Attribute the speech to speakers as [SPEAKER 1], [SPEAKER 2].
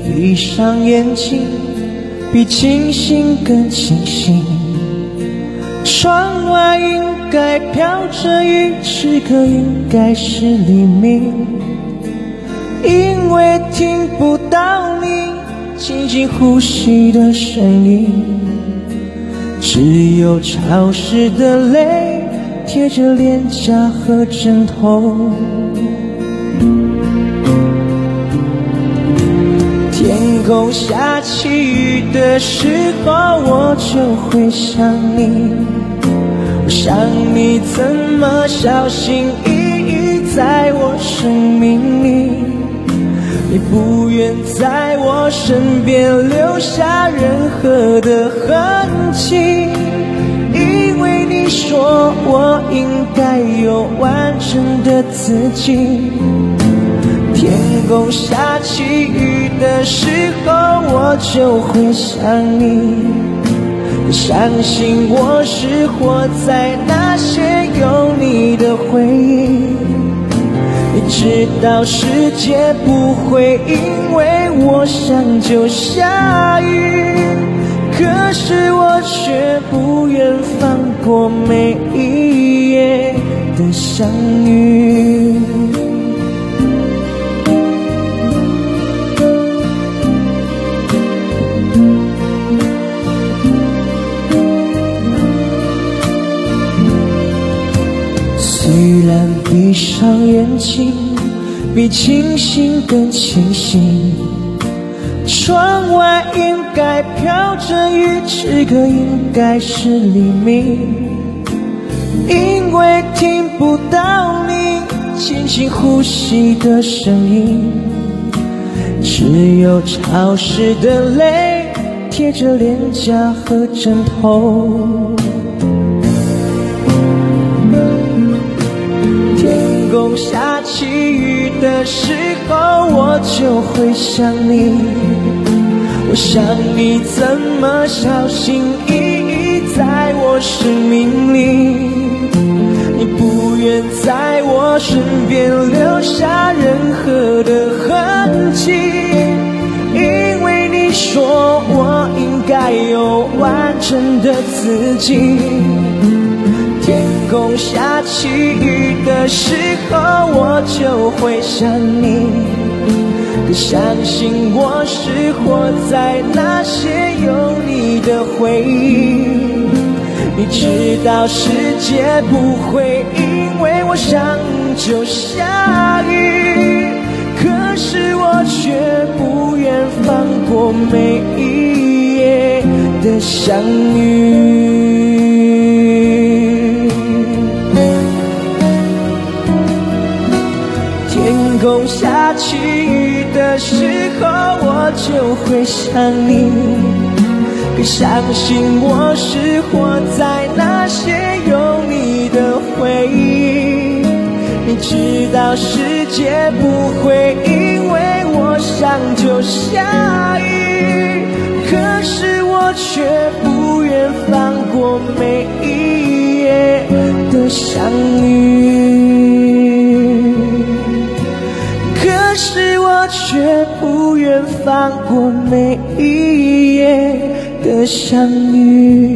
[SPEAKER 1] 闭上眼睛，比清醒更清醒。窗外应该飘着雨，此刻应该是黎明。因为听不到你轻轻呼吸的声音，只有潮湿的泪贴着脸颊和枕头。天空下起雨的时候，我就会想你。我想你怎么小心翼翼在我生命里，你不愿在我身边留下任何的痕迹，因为你说我应该有完整的自己。天空下起雨的时候，我就会想你。相信我是活在那些有你的回忆，你知道世界不会因为我想就下雨，可是我却不愿放过每一夜的相遇。虽然闭上眼睛，比清醒更清醒。窗外应该飘着雨，此刻应该是黎明。因为听不到你轻轻呼吸的声音，只有潮湿的泪贴着脸颊和枕头。天空下起雨的时候，我就会想你。我想你怎么小心翼翼在我生命里，你不愿在我身边留下任何的痕迹，因为你说我应该有完整的自己。天空下起雨的时候，我就会想你。可相信我是活在那些有你的回忆，你知道世界不会因为我想就下雨，可是我却不愿放过每一夜的相遇。天空下起雨的时候，我就会想你。可相信我是活在那些有你的回忆，你知道世界不会因为我想就下雨，可是我却不愿放过每一夜的相遇，可是我却不愿放过每一夜的相遇。